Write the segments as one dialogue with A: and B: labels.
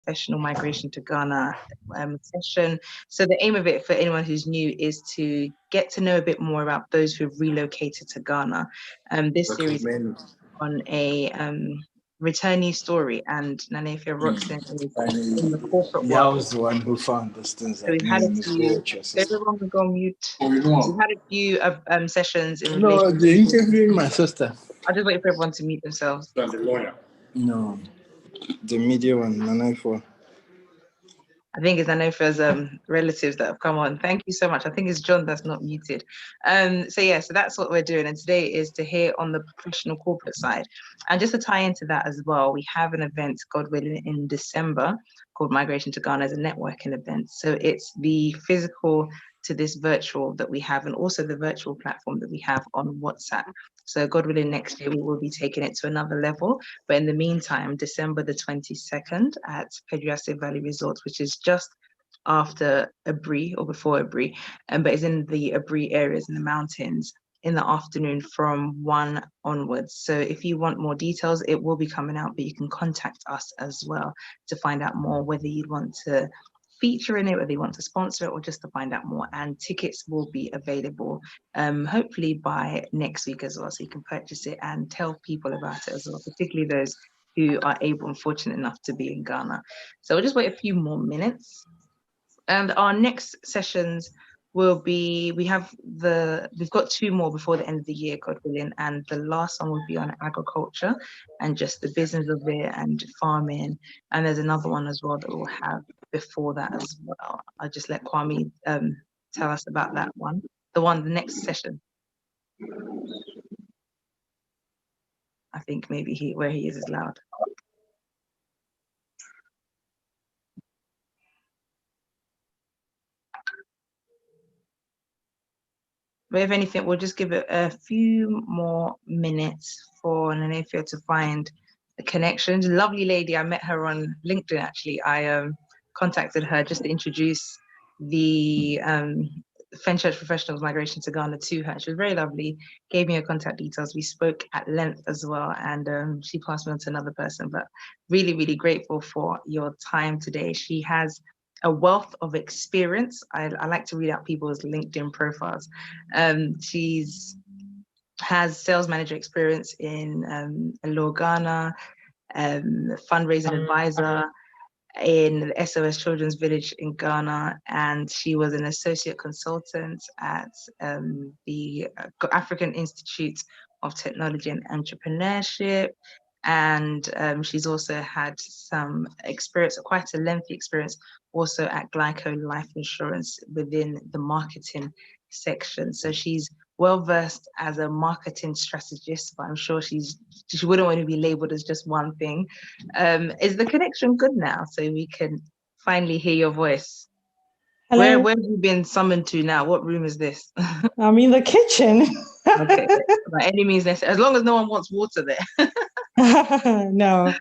A: professional migration to Ghana session. So the aim of it for anyone who's new is to get to know a bit more about those who've relocated to Ghana. This series is on a returnee story, and Efua Rockson is in the corporate world.
B: I was the one who found these things.
A: So we've had a few. Everyone will go on mute. We've had a few sessions in relation.
B: No, they're interviewing my sister.
A: I'll just wait for everyone to mute themselves.
C: The lawyer.
B: No, the media one, Nanai.
A: I think it's Nanefa's relatives that have come on. Thank you so much. I think it's John that's not muted. So that's what we're doing. And today is to hear on the professional corporate side. And just to tie into that as well, we have an event, God willing, in December called Migration to Ghana as a networking event. So it's the physical to this virtual that we have, and also the virtual platform that we have on WhatsApp. So God willing, next year we will be taking it to another level. But in the meantime, December the 22nd at Peduase Valley Resorts, which is just after Abri or before Abri, but it's in the Abri areas in the mountains in the afternoon from 1 onwards. So if you want more details, it will be coming out, but you can contact us as well to find out more, whether you'd want to feature in it, whether you want to sponsor it, or just to find out more. And tickets will be available hopefully by next week as well, so you can purchase it and tell people about it as well, particularly those who are able and fortunate enough to be in Ghana. So we'll just wait a few more minutes. And our next sessions will be, we've got 2 more before the end of the year, God willing, and the last one will be on agriculture and just the business of it and farming. And there's another one as well that we'll have before that as well. I'll just let Kwame tell us about that one. The next session. I think maybe where he is loud. But if anything, we'll just give it a few more minutes for Nanefia to find the connections. Lovely lady, I met her on LinkedIn actually. I contacted her just to introduce the Fenchurch Professionals Migration to Ghana to her. She was very lovely, gave me her contact details. We spoke at length as well, and she passed me on to another person, but really, really grateful for your time today. She has a wealth of experience. I like to read out people's LinkedIn profiles. She's has sales manager experience in Ghana, fundraising advisor in the SOS Children's Village in Ghana, and she was an associate consultant at the African Institute of Technology and Entrepreneurship. And she's also had some experience, quite a lengthy experience, also at GLICO Life Insurance within the marketing section. So she's well versed as a marketing strategist, but I'm sure she wouldn't want to be labeled as just one thing. Is the connection good now, so we can finally hear your voice? Hello? Where have you been summoned to now? What room is this?
D: I'm in the kitchen.
A: Okay, by any means necessary, as long as no one wants water there.
D: No.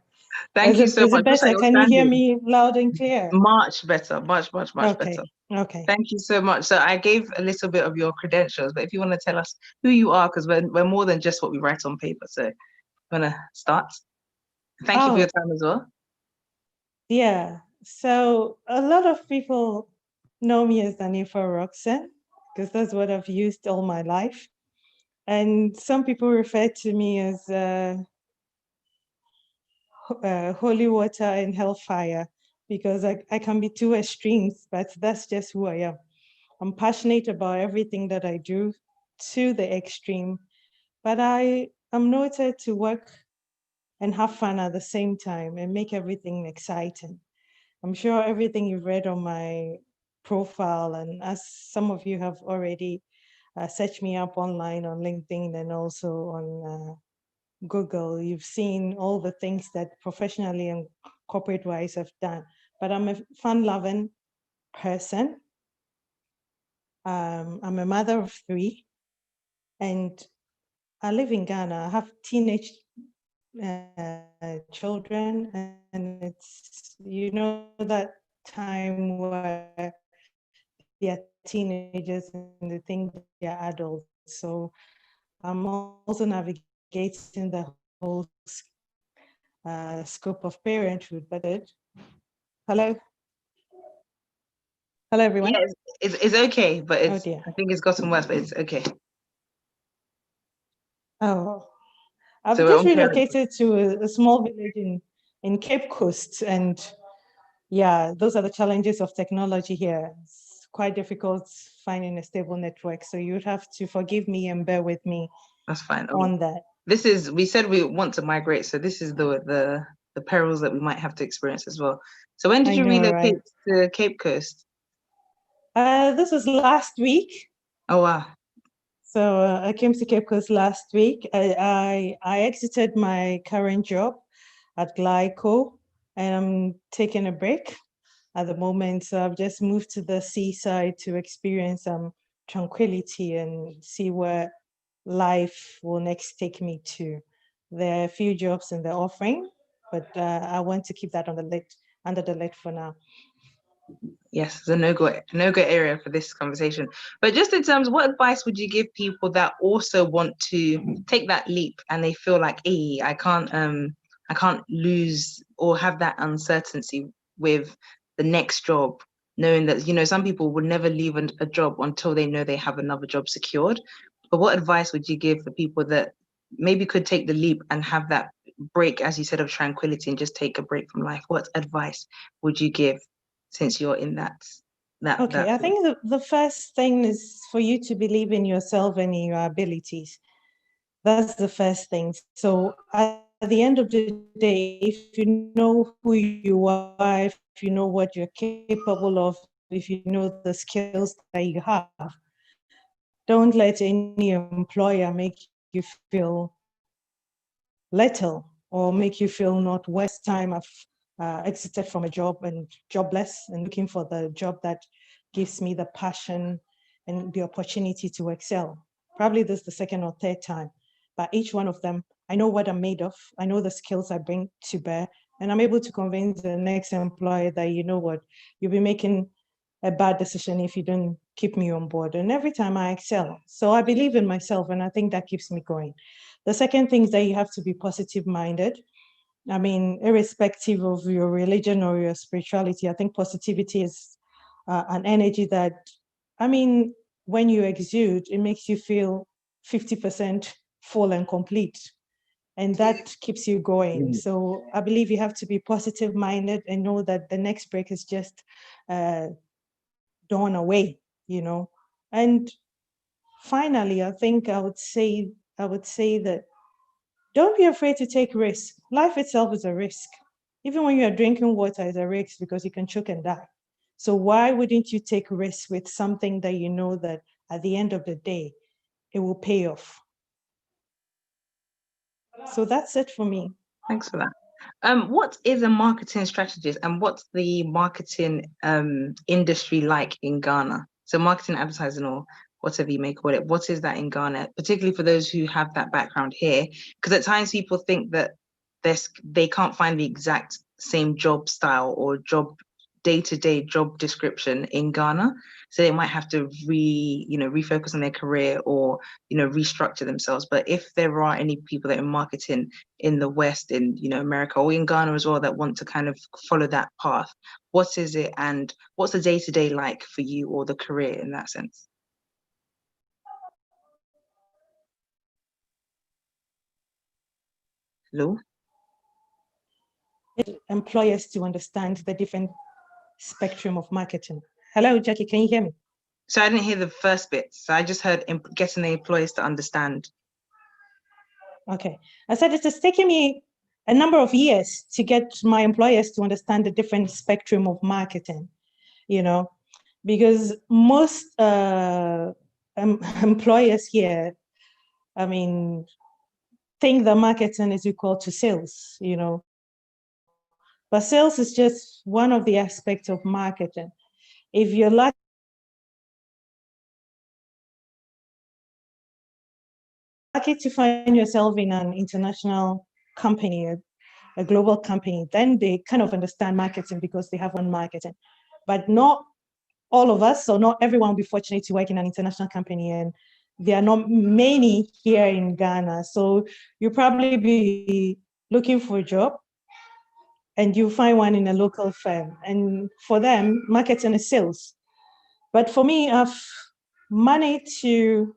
A: Thank you so much.
D: Better? Can you hear me loud and clear?
A: Much better, much better.
D: Okay.
A: Thank you so much. So I gave a little bit of your credentials, but if you want to tell us who you are, because we're more than just what we write on paper. So I'm gonna start. Thank you for your time as well.
D: Yeah. So a lot of people know me as Efua Rockson, because that's what I've used all my life. And some people refer to me as holy water and hellfire, because I can be 2 extremes, but that's just who I am. I'm passionate about everything that I do to the extreme, but I am noted to work and have fun at the same time and make everything exciting. I'm sure everything you've read on my profile, and as some of you have already searched me up online on LinkedIn and also on Google, you've seen all the things that professionally and corporate-wise I've done. But I'm a fun-loving person. I'm a mother of 3, and I live in Ghana. I have teenage children, and it's, that time where they're teenagers and they think they're adults. So I'm also navigating the whole scope of parenthood, but Hello? Hello, everyone?
A: Yeah, it's okay, but
D: Oh, dear.
A: I think it's gotten worse, but it's okay.
D: Oh, I've
A: So we're
D: just
A: on parent.
D: relocated to a small village in Cape Coast, and yeah, those are the challenges of technology here. It's quite difficult finding a stable network, so you'd have to forgive me and bear with me
A: That's fine.
D: on that.
A: We said we want to migrate, so this is the perils that we might have to experience as well. So when did
D: I
A: you
D: know,
A: relocate
D: right?
A: to Cape Coast?
D: This was last week.
A: Oh wow.
D: So I came to Cape Coast last week. I exited my current job at GLICO, and I'm taking a break at the moment. So I've just moved to the seaside to experience some tranquility and see where life will next take me to. There are a few jobs in the offering, but I want to keep that on the lid, under the lid for now.
A: Yes, it's a no-go area for this conversation. But just in terms, what advice would you give people that also want to take that leap and they feel like, hey, I can't lose or have that uncertainty with the next job, knowing that, some people would never leave a job until they know they have another job secured. But what advice would you give for people that maybe could take the leap and have that break, as you said, of tranquility and just take a break from life? What advice would you give since you're in that
D: Okay, I think the first thing is for you to believe in yourself and in your abilities. That's the first thing. So at the end of the day, if you know who you are, if you know what you're capable of, if you know the skills that you have, don't let any employer make you feel little or make you feel not worth time. I've exited from a job and jobless and looking for the job that gives me the passion and the opportunity to excel. Probably this is the second or third time, but each one of them, I know what I'm made of. I know the skills I bring to bear, and I'm able to convince the next employer that, you know what, you'll be making a bad decision if you don't keep me on board. And every time I excel. So I believe in myself, and I think that keeps me going. The second thing is that you have to be positive minded. I mean, irrespective of your religion or your spirituality, I think positivity is an energy that, I mean, when you exude, it makes you feel 50% full and complete. And that keeps you going. So I believe you have to be positive minded and know that the next break is just dawn away, And finally, I think I would say that don't be afraid to take risks. Life itself is a risk. Even when you're drinking water is a risk because you can choke and die. So why wouldn't you take risks with something that you know that at the end of the day, it will pay off? So that's it for me.
A: Thanks for that. What is a marketing strategist and what's the marketing industry like in Ghana? So marketing, advertising, or whatever you may call it. What is that in Ghana, particularly for those who have that background here? Because at times people think that they can't find the exact same job style or day-to-day job description in Ghana. So they might have to refocus on their career or, restructure themselves. But if there are any people that are in marketing in the West, in, America or in Ghana as well, that want to kind of follow that path, what is it and what's the day-to-day like for you or the career in that sense? Hello?
D: Employers to understand the different spectrum of marketing. Hello, Jackie, can you hear me?
A: So I didn't hear the first bit. So I just heard getting the employers to understand.
D: Okay. I said it is taking me a number of years to get my employers to understand the different spectrum of marketing, because most employers here, I mean, think that marketing is equal to sales, but sales is just one of the aspects of marketing. If you're lucky to find yourself in an international company, a global company, then they kind of understand marketing because they have one marketing. But not all of us, so not everyone will be fortunate to work in an international company, and there are not many here in Ghana. So you'll probably be looking for a job and you find one in a local firm. And for them, marketing is sales. But for me, I've managed to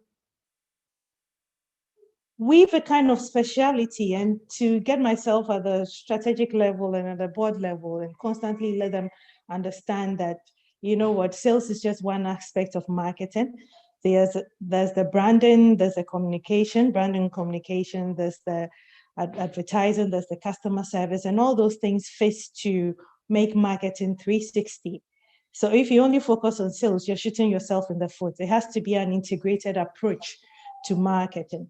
D: weave a kind of speciality and to get myself at the strategic level and at the board level and constantly let them understand that, you know what, sales is just one aspect of marketing. There's the branding, there's the communication, branding communication, there's the advertising, there's the customer service, and all those things fit to make marketing 360. So if you only focus on sales, you're shooting yourself in the foot. It has to be an integrated approach to marketing.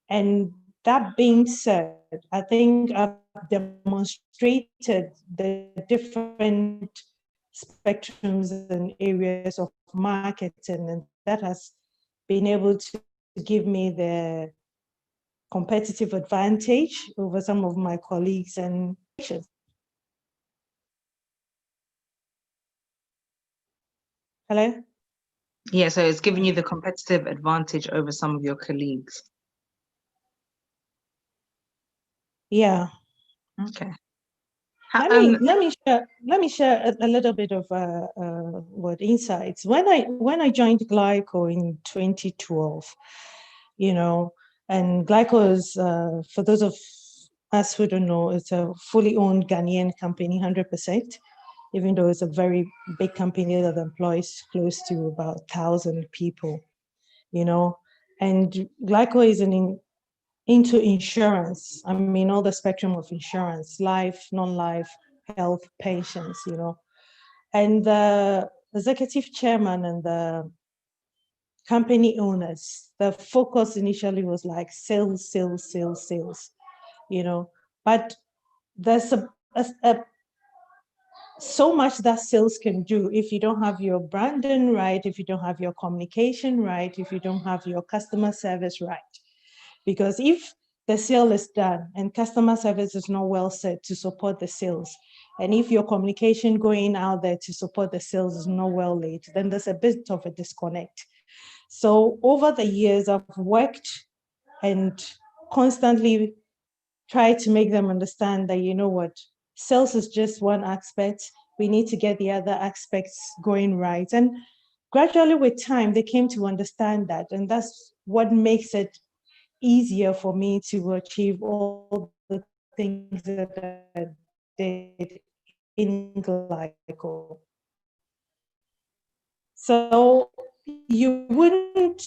D: And that being said, I think I've demonstrated the different spectrums and areas of marketing, and that has been able to give me the competitive advantage over some of my colleagues and patients. Hello?
A: Yeah, so it's giving you the competitive advantage over some of your colleagues.
D: Yeah.
A: Okay.
D: Let me share a little bit of what insights. When I joined GLICO in 2012, you know, and GLICO is, for those of us who don't know, it's a fully owned Ghanaian company, 100%, even though it's a very big company that employs close to about 1,000 people, you know. And GLICO is into insurance. I mean, all the spectrum of insurance, life, non-life, health, pensions, you know. And the executive chairman and the company owners, the focus initially was like sales, sales, sales, sales, you know. But there's so much that sales can do if you don't have your branding right, if you don't have your communication right, if you don't have your customer service right. Because if the sale is done and customer service is not well set to support the sales, and if your communication going out there to support the sales is not well laid, then there's a bit of a disconnect. So over the years, I've worked and constantly tried to make them understand that, you know what, sales is just one aspect. We need to get the other aspects going right. And gradually with time, they came to understand that. And that's what makes it easier for me to achieve all the things that I did in GLICO. So you wouldn't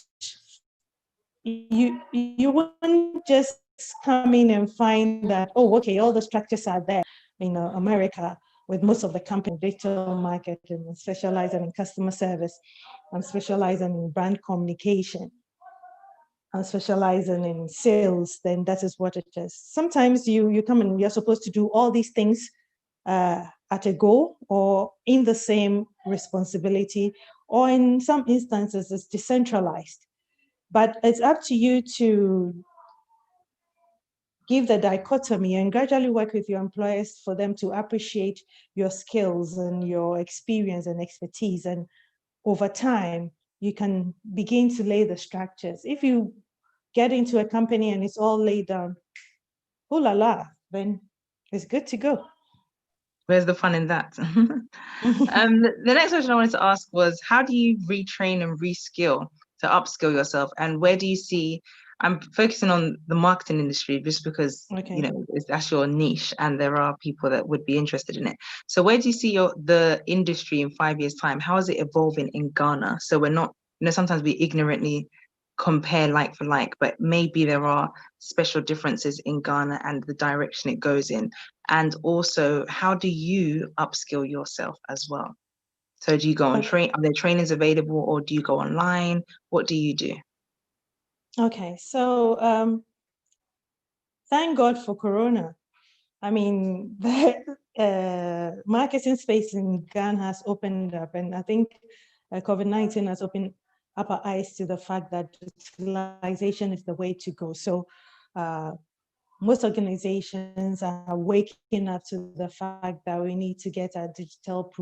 D: just come in and find that, oh, okay, all the structures are there in America with most of the company digital marketing and specializing in customer service. I'm specializing in brand communication. I'm specializing in sales, then that is what it is. Sometimes you come and you're supposed to do all these things at a go or in the same responsibility, or in some instances it's decentralized. But it's up to you to give the dichotomy and gradually work with your employers for them to appreciate your skills and your experience and expertise. And over time, you can begin to lay the structures. If you get into a company and it's all laid down, oh la la, then it's good to go.
A: Where's the fun in that? The next question I wanted to ask was, how do you retrain and reskill to upskill yourself? And where do you see, I'm focusing on the marketing industry just because, you know, that's your niche and there are people that would be interested in it. So where do you see the industry in 5 years' time? How is it evolving in Ghana? So we're not, you know, sometimes we ignorantly compare like for like, but maybe there are special differences in Ghana and the direction it goes in. And also, how do you upskill yourself as well? So do you go on train? Are there trainings available, or do you go online? What do you do?
D: Okay, so thank God for Corona. I mean, the marketing space in Ghana has opened up, and I think COVID-19 has opened up our eyes to the fact that digitalization is the way to go. So most organizations are waking up to the fact that we need to get our digital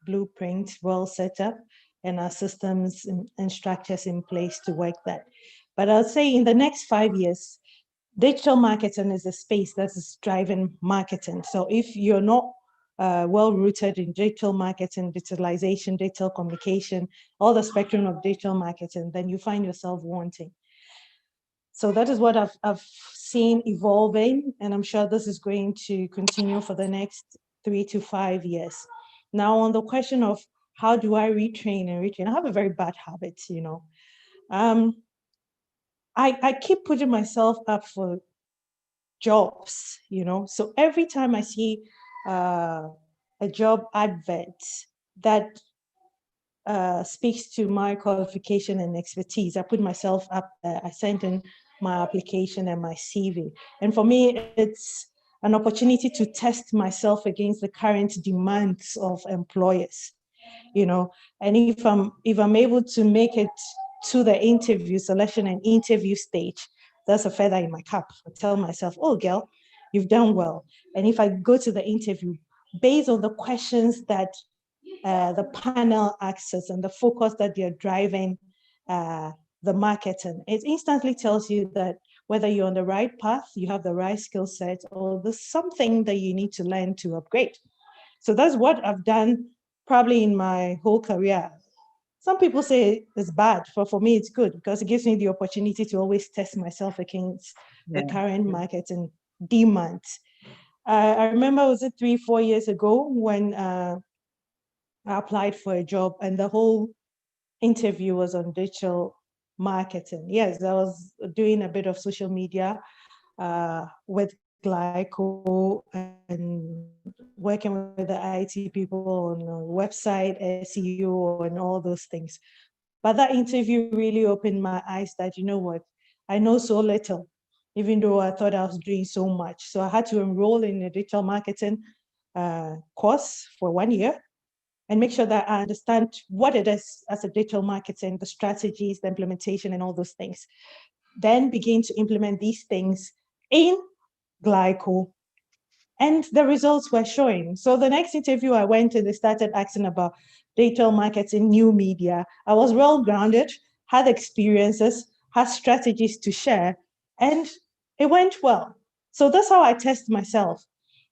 D: blueprint well set up and our systems and structures in place to work that. But I'll say in the next 5 years, digital marketing is a space that is driving marketing. So if you're not well-rooted in digital marketing, digitalization, digital communication, all the spectrum of digital marketing, then you find yourself wanting. So that is what I've seen evolving, and I'm sure this is going to continue for the next 3 to 5 years. Now, on the question of how do I retrain and retrain, I have a very bad habit, you know. I keep putting myself up for jobs, you know. So every time I see a job advert that speaks to my qualification and expertise, I put myself up there. I send in my application and my CV. And for me, it's an opportunity to test myself against the current demands of employers, you know. And if I'm able to make it to the interview selection and interview stage, that's a feather in my cap. I tell myself, oh girl, you've done well. And if I go to the interview based on the questions that the panel access and the focus that they're driving the marketing, it instantly tells you that whether you're on the right path, you have the right skill set, or there's something that you need to learn to upgrade. So that's what I've done probably in my whole career. Some people say it's bad, but for me, it's good because it gives me the opportunity to always test myself against the current market and demand. I remember, was it 3-4 years ago when I applied for a job and the whole interview was on digital marketing. Yes, I was doing a bit of social media with GLICO and working with the IT people on website, SEO, and all those things. But that interview really opened my eyes that, you know what, I know so little, even though I thought I was doing so much. So I had to enroll in a digital marketing course for 1 year and make sure that I understand what it is as a digital marketing, the strategies, the implementation, and all those things. Then begin to implement these things in GLICO, and the results were showing. So the next interview I went to, they started asking about digital marketing, new media. I was well-grounded, had experiences, had strategies to share, and it went well. So that's how I test myself,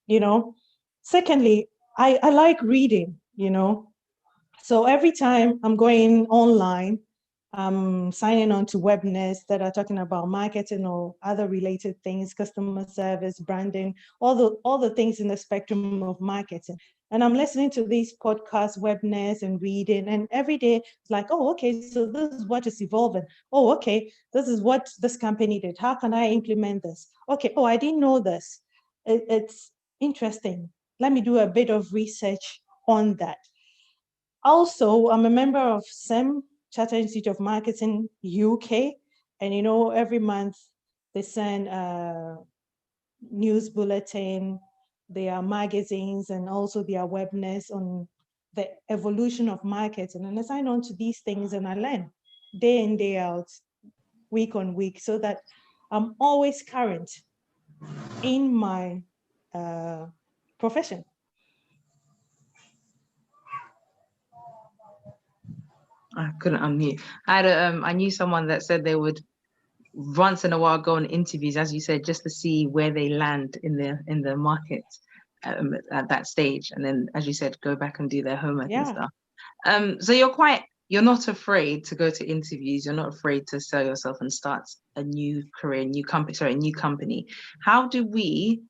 D: you know. Secondly, I like reading, you know. So every time I'm going online, I'm signing on to webinars that are talking about marketing or other related things, customer service, branding, all the things in the spectrum of marketing. And I'm listening to these podcasts, webinars, and reading. And every day it's like, oh, okay, so this is what is evolving. Oh, okay, this is what this company did. How can I implement this? Okay, oh, I didn't know this. It's interesting. Let me do a bit of research on that. Also, I'm a member of SEM, Chartered Institute of Marketing UK, and you know, every month they send a news bulletin, their magazines, and also their webinars on the evolution of marketing. And I sign on to these things and I learn day in, day out, week on week, so that I'm always current in my profession.
A: I couldn't unmute. I knew someone that said they would once in a while go on interviews, as you said, just to see where they land in the market at that stage, and then, as you said, go back and do their homework and stuff. So you're not afraid to go to interviews. You're not afraid to sell yourself and start a new career, a new company. How do we?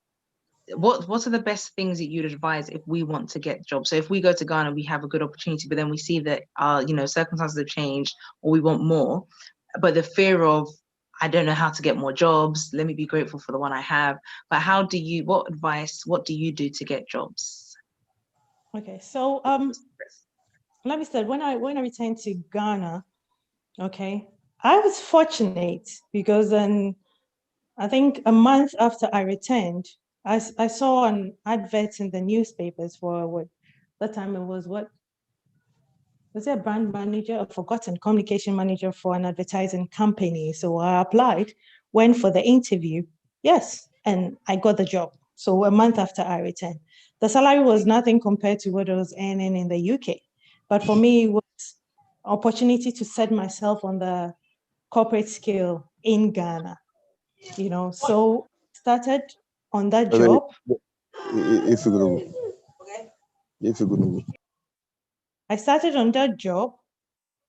A: What are the best things that you'd advise if we want to get jobs? So if we go to Ghana, we have a good opportunity, but then we see that our circumstances have changed, or we want more, but the fear of, I don't know how to get more jobs. Let me be grateful for the one I have. But what advice, what do you do to get jobs?
D: Okay, so like I said, when I returned to Ghana, okay, I was fortunate because I think a month after I returned, I saw an advert in the newspapers for what, that time it was it a brand manager? I've forgotten, communication manager for an advertising company. So I applied, went for the interview, yes, and I got the job. So a month after I returned. The salary was nothing compared to what I was earning in the UK. But for me, it was an opportunity to set myself on the corporate scale in Ghana. You know, so started on that job. I started on that job,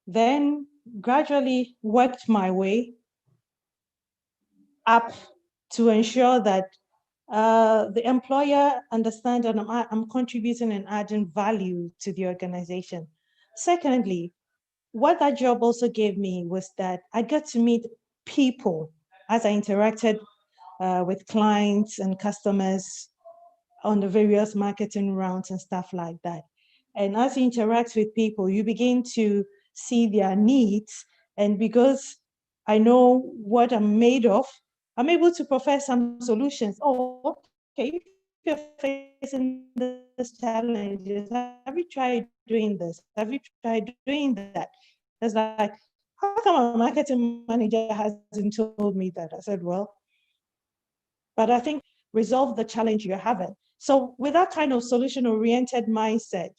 D: then gradually worked my way up to ensure that the employer understands that I'm contributing and adding value to the organization. Secondly, what that job also gave me was that I got to meet people as I interacted with clients and customers on the various marketing rounds and stuff like that. And as you interact with people, you begin to see their needs. And because I know what I'm made of, I'm able to provide some solutions. Oh, okay, if you're facing this challenges, have you tried doing this? Have you tried doing that? It's like, how come a marketing manager hasn't told me that? I said, well, but I think resolve the challenge you're having. So with that kind of solution-oriented mindset,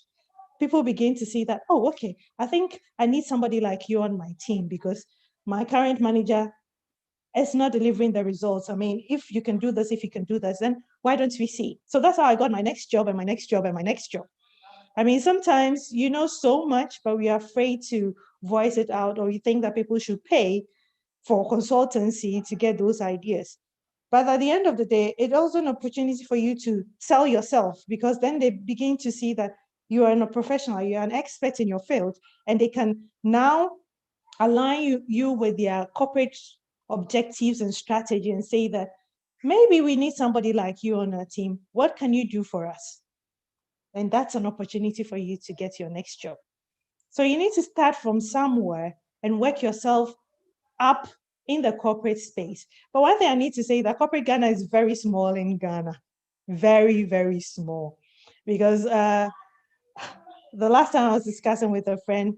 D: people begin to see that, oh, okay, I think I need somebody like you on my team because my current manager is not delivering the results. I mean, if you can do this, if you can do this, then why don't we see? So that's how I got my next job and my next job and my next job. I mean, sometimes you know so much, but we are afraid to voice it out, or you think that people should pay for consultancy to get those ideas. But at the end of the day, it's also an opportunity for you to sell yourself, because then they begin to see that you are a professional, you're an expert in your field, and they can now align you with their corporate objectives and strategy and say that maybe we need somebody like you on our team. What can you do for us? And that's an opportunity for you to get your next job. So you need to start from somewhere and work yourself up in the corporate space. But one thing I need to say, that corporate Ghana is very small in Ghana. Very, very small. Because the last time I was discussing with a friend,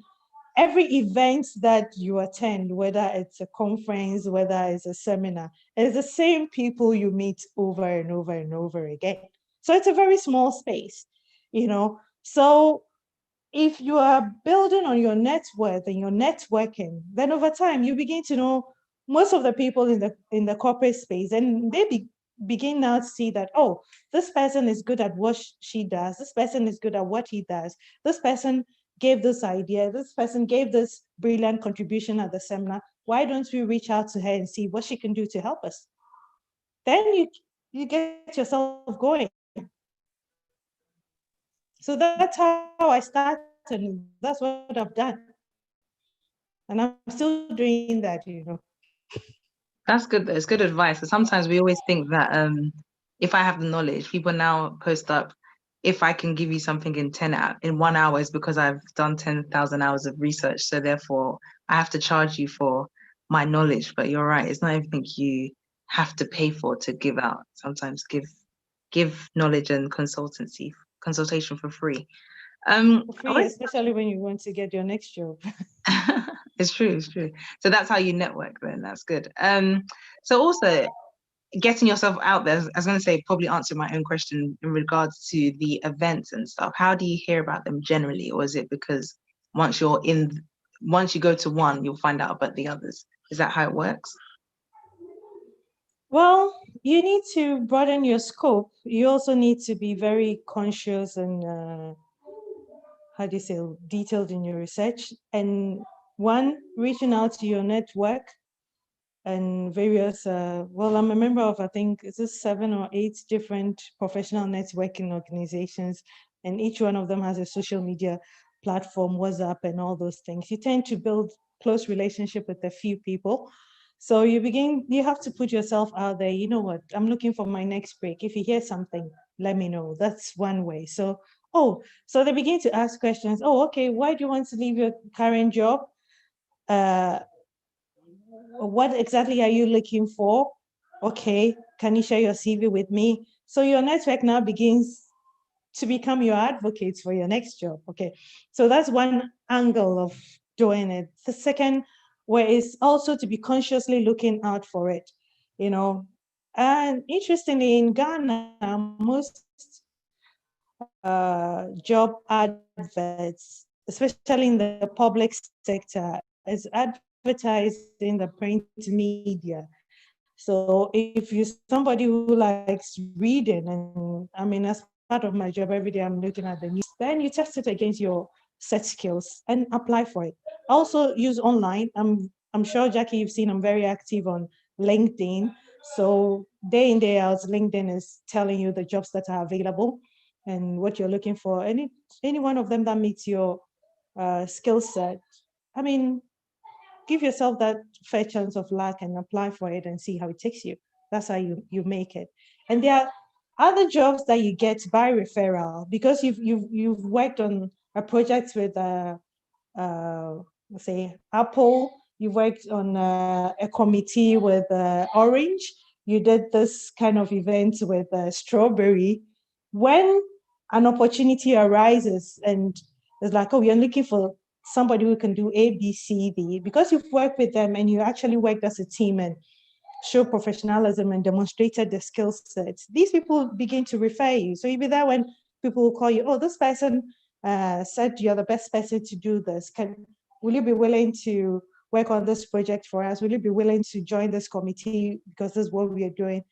D: every event that you attend, whether it's a conference, whether it's a seminar, it's the same people you meet over and over and over again. So it's a very small space, you know. So if you are building on your net worth and your networking, then over time you begin to know most of the people in the corporate space, and they begin now to see that, oh, this person is good at what she does, this person is good at what he does, this person gave this idea, this person gave this brilliant contribution at the seminar. Why don't we reach out to her and see what she can do to help us? Then you get yourself going. So that's how I started, and that's what I've done. And I'm still doing that, you know.
A: That's good. It's good advice. Sometimes we always think that if I have the knowledge, people now post up, if I can give you something in 1 hour, is because I've done 10,000 hours of research. So therefore, I have to charge you for my knowledge. But you're right. It's not everything you have to pay for to give out. Sometimes give knowledge and consultation for free.
D: Free, especially when you want to get your next job.
A: It's true, it's true. So that's how you network then. That's good. So also getting yourself out there, I was going to say, probably answer my own question in regards to the events and stuff. How do you hear about them generally? Or is it because once you go to one, you'll find out about the others? Is that how it works?
D: Well, you need to broaden your scope. You also need to be very conscious and how do you say, detailed in your research. And one, reaching out to your network and various, well, I'm a member of, I think, is this 7 or 8 different professional networking organizations, and each one of them has a social media platform, WhatsApp, and all those things. You tend to build close relationship with a few people. So you have to put yourself out there. You know what, I'm looking for my next break. If you hear something, let me know. That's one way. So they begin to ask questions. Oh, okay, why do you want to leave your current job? What exactly are you looking for? Okay, can you share your CV with me? So your network now begins to become your advocate for your next job. Okay, so that's one angle of doing it. The second way is also to be consciously looking out for it, you know. And interestingly, in Ghana, most job adverts, especially in the public sector, is advertised in the print media. So if you're somebody who likes reading, and I mean, as part of my job. Every day I'm looking at the news. Then you test it against your set skills and apply for it. Also use online. I'm sure, Jackie, you've seen I'm very active on LinkedIn. So day in, day out, LinkedIn is telling you the jobs that are available and what you're looking for. Any one of them that meets your skill set. I mean, give yourself that fair chance of luck and apply for it and see how it takes you. That's how you make it. And there are other jobs that you get by referral because you've worked on a project with say Apple. You worked on a committee with Orange. You did this kind of event with Strawberry. When an opportunity arises and it's like, oh, you're looking for somebody who can do A, B, C, D, because you've worked with them and you actually worked as a team and show professionalism and demonstrated the skill sets, these people begin to refer you. So you'll be there when people will call you, oh, this person said you're the best person to do this. Will you be willing to work on this project for us? Will you be willing to join this committee because this is what we are doing?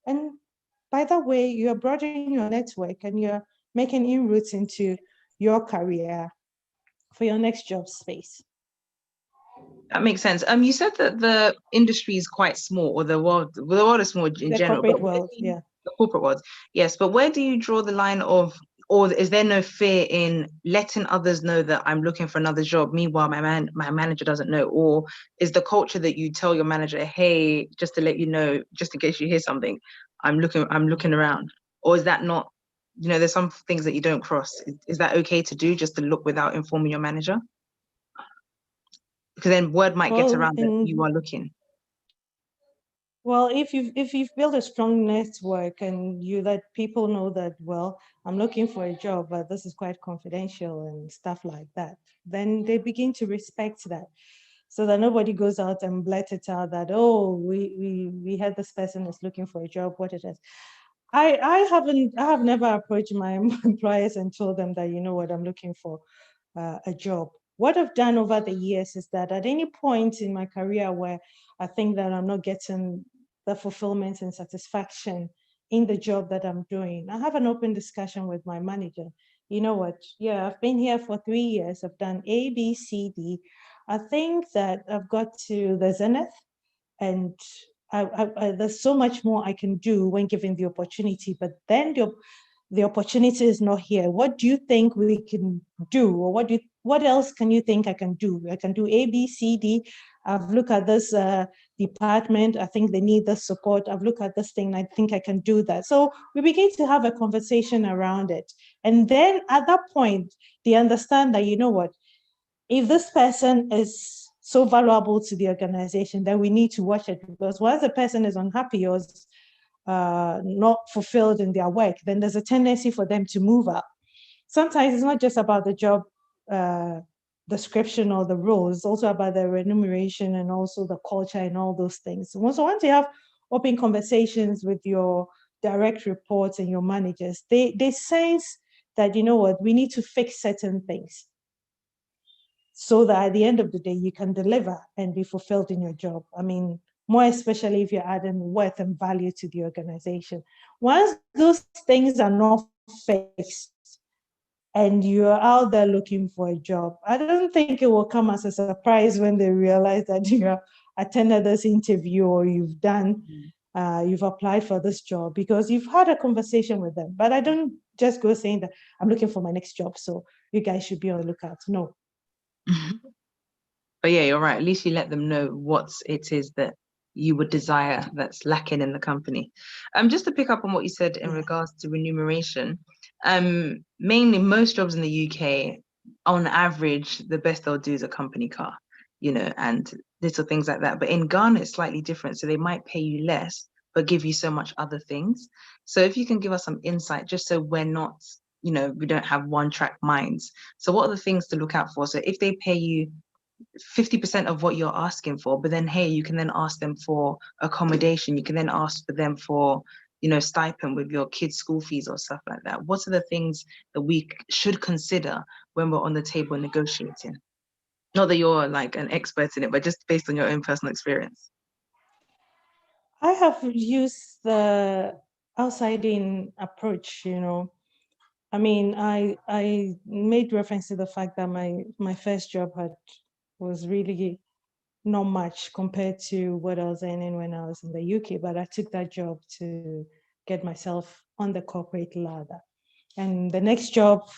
D: And by that way, you're broadening your network and you're making inroads into your career for your next job space.
A: That makes sense. You said that the industry is quite small, or the world is small in
D: the
A: general.
D: Corporate world, yeah.
A: The corporate world, yes. But where do you draw the line of, or is there no fear in letting others know that I'm looking for another job? Meanwhile, my manager doesn't know, or is the culture that you tell your manager, hey, just to let you know, just in case you hear something, I'm looking around, or is that not? There's some things that you don't cross. Is that okay to do, just to look without informing your manager? Because then word might get around that you are looking.
D: Well, if you've built a strong network and you let people know that, well, I'm looking for a job, but this is quite confidential and stuff like that, then they begin to respect that. So that nobody goes out and blurt it out that, oh, we had this person is looking for a job, what it is. I have never approached my employers and told them that, you know what, I'm looking for a job. What I've done over the years is that at any point in my career where I think that I'm not getting the fulfillment and satisfaction in the job that I'm doing, I have an open discussion with my manager. You know what? Yeah, I've been here for 3 years. I've done A, B, C, D. I think that I've got to the zenith, and there's so much more I can do when given the opportunity. But then the opportunity is not here. What do you think we can do? Or what else can you think I can do? I can do A, B, C, D. I've looked at this department. I think they need this support. I've looked at this thing. I think I can do that. So we begin to have a conversation around it. And then at that point, they understand that, you know what, if this person is so valuable to the organization, then we need to watch it, because once the person is unhappy or not fulfilled in their work, then there's a tendency for them to move up. Sometimes it's not just about the job description or the role, it's also about the remuneration and also the culture and all those things. So once you have open conversations with your direct reports and your managers, they sense that, you know what, we need to fix certain things so that at the end of the day, you can deliver and be fulfilled in your job. I mean, more especially if you're adding worth and value to the organization. Once those things are not fixed and you're out there looking for a job, I don't think it will come as a surprise when they realize that you have attended this interview or you've applied for this job, because you've had a conversation with them. But I don't just go saying that I'm looking for my next job, so you guys should be on the lookout. No.
A: But yeah, you're right. At least you let them know what it is that you would desire that's lacking in the company. Just to pick up on what you said in regards to remuneration, mainly most jobs in the UK, on average, the best they'll do is a company car, and little things like that. But in Ghana, it's slightly different. So they might pay you less, but give you so much other things. So if you can give us some insight, just so we're not, we don't have one-track minds. So what are the things to look out for? So if they pay you 50% of what you're asking for, but then, hey, you can then ask them for accommodation. You can then ask for them for, stipend with your kids' school fees or stuff like that. What are the things that we should consider when we're on the table negotiating? Not that you're like an expert in it, but just based on your own personal experience.
D: I have used the outside-in approach, I mean, I made reference to the fact that my first job was really not much compared to what I was earning when I was in the UK, but I took that job to get myself on the corporate ladder. And the next job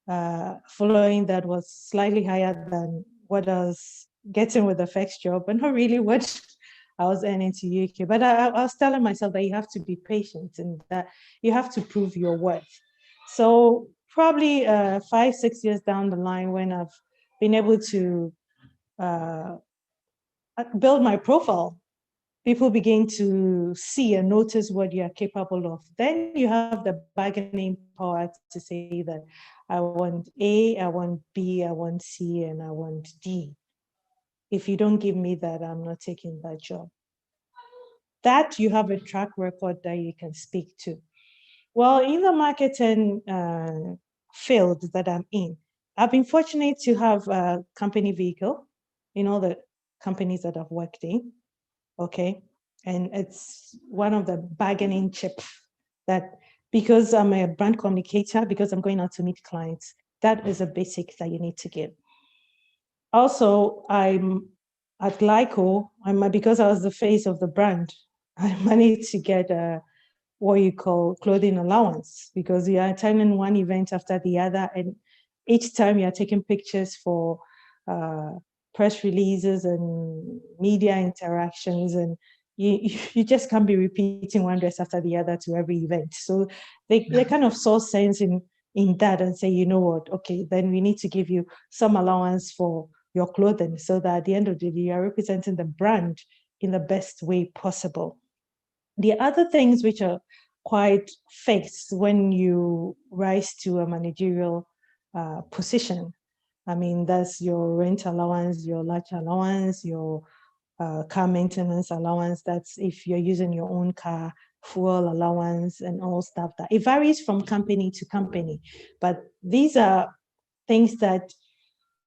D: following that was slightly higher than what I was getting with the first job, but not really what I was earning to UK. But I was telling myself that you have to be patient and that you have to prove your worth. So probably 5, 6 years down the line, when I've been able to uh, build my profile, people begin to see and notice what you are capable of. Then you have the bargaining power to say that I want A, I want B, I want C, and I want D. If you don't give me that, I'm not taking that job. That you have a track record that you can speak to. Well, in the marketing field that I'm in, I've been fortunate to have a company vehicle in all the companies that I've worked in. Okay. And it's one of the bargaining chips that, because I'm a brand communicator, because I'm going out to meet clients, that is a basic that you need to give. Also, I'm at GLICO, because I was the face of the brand, I managed to get what you call clothing allowance, because you are attending one event after the other, and each time you're taking pictures for press releases and media interactions, and you just can't be repeating one dress after the other to every event. So they kind of saw sense in that and say, you know what, okay, then we need to give you some allowance for your clothing, so that at the end of the day, you are representing the brand in the best way possible. The other things which are quite fixed when you rise to a managerial position, I mean, that's your rent allowance, your lunch allowance, your car maintenance allowance. That's if you're using your own car, fuel allowance, and all stuff. That it varies from company to company, but these are things that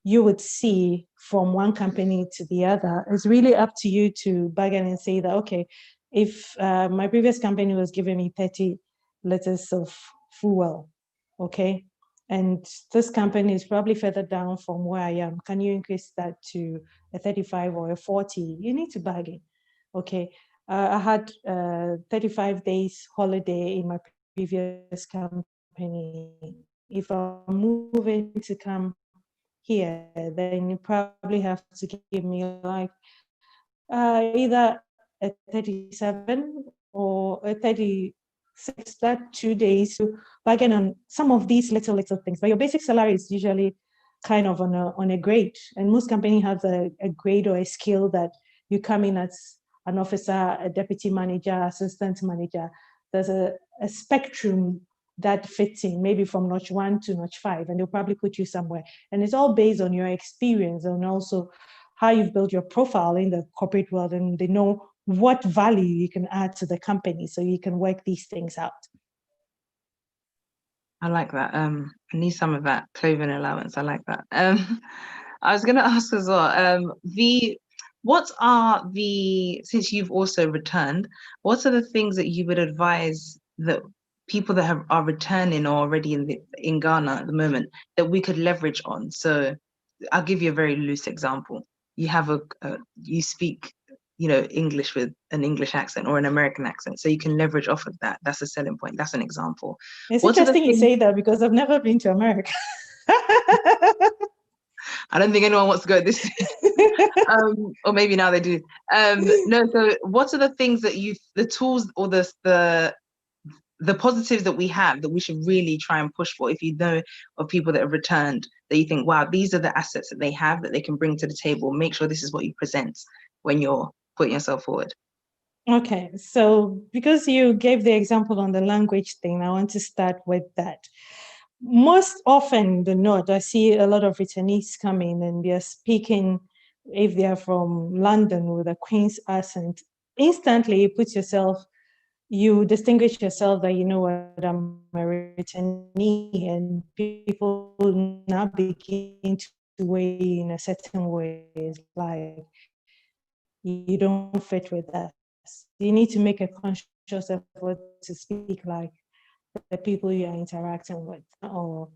D: you would see from one company to the other. It's really up to you to bargain and say that, okay, if my previous company was giving me 30 liters of fuel, okay, and this company is probably further down from where I am, can you increase that to a 35 or a 40? You need to bargain, okay. I had 35 days holiday in my previous company. If I'm moving to come here, then you probably have to give me like either a 37 or a 36, that 2 days to bargain on some of these little things. But your basic salary is usually kind of on a grade, and most companies have a grade or a skill that you come in as an officer, a deputy manager, assistant manager. There's a spectrum that fits in, maybe from notch 1 to notch 5, and they'll probably put you somewhere. And it's all based on your experience and also how you've built your profile in the corporate world, and they know what value you can add to the company, so you can work these things out.
A: I like that. I need some of that clothing allowance. I like that. I was going to ask as well, since you've also returned, what are the things that you would advise that people that are returning or already in Ghana at the moment that we could leverage on? So I'll give you a very loose example. You have you speak, English with an English accent or an American accent, so you can leverage off of that. That's a selling point. That's an example.
D: It's interesting you say that, because I've never been to America.
A: I don't think anyone wants to go this or maybe now they do. No, so what are the things that the tools or the positives that we have that we should really try and push for? If you know of people that have returned, that you think, wow, these are the assets that they have that they can bring to the table, make sure this is what you present when you're putting yourself forward.
D: Okay, so because you gave the example on the language thing, I want to start with that. Most often than not, I see a lot of returnees coming and they're speaking, if they're from London with a Queen's accent, instantly you distinguish yourself that, you know what, I'm a returnee, and people now begin to weigh in a certain way. It's like, you don't fit with us. You need to make a conscious effort to speak like the people you are interacting with, or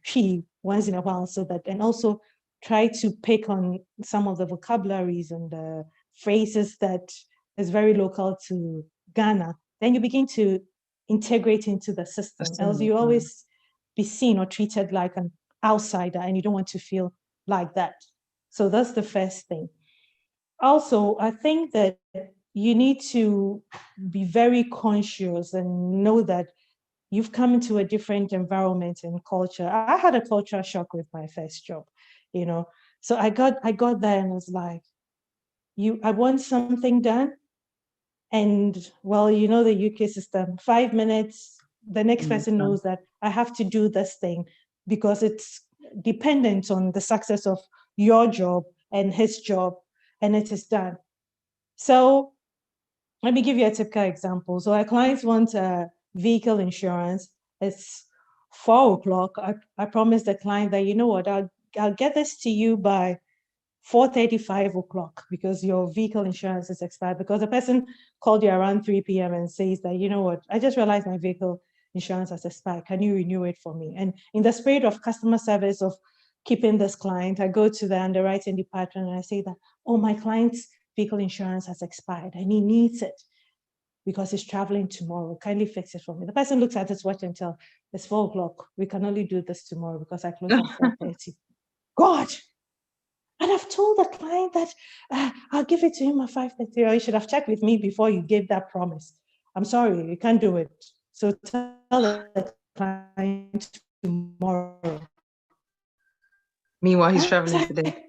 D: she once in a while, so that, and also try to pick on some of the vocabularies and the phrases that is very local to Ghana. Then you begin to integrate into the system, else you always be seen or treated like an outsider, and you don't want to feel like that. So that's the first thing. Also, I think that you need to be very conscious and know that you've come into a different environment and culture. I had a culture shock with my first job, you know. So I got there and was like, I want something done. And well, you know, the UK system, 5 minutes, the next person knows that I have to do this thing because it's dependent on the success of your job and his job, and it is done. So let me give you a typical example. So our clients want vehicle insurance. It's 4 o'clock. I promised the client that, you know what, I'll get this to you by 4:30, 5 o'clock, because your vehicle insurance is expired. Because the person called you around 3 p.m. and says that, you know what, I just realized my vehicle insurance has expired. Can you renew it for me? And in the spirit of customer service, of keeping this client, I go to the underwriting department and I say that, oh, my client's vehicle insurance has expired and he needs it because he's traveling tomorrow. Kindly fix it for me. The person looks at his watch and tells, it's 4 o'clock. We can only do this tomorrow because I close at 4:30. God. And I've told the client that I'll give it to him at 5:30. Or you should have checked with me before you gave that promise. I'm sorry, you can't do it. So tell the client tomorrow.
A: Meanwhile, he's traveling today.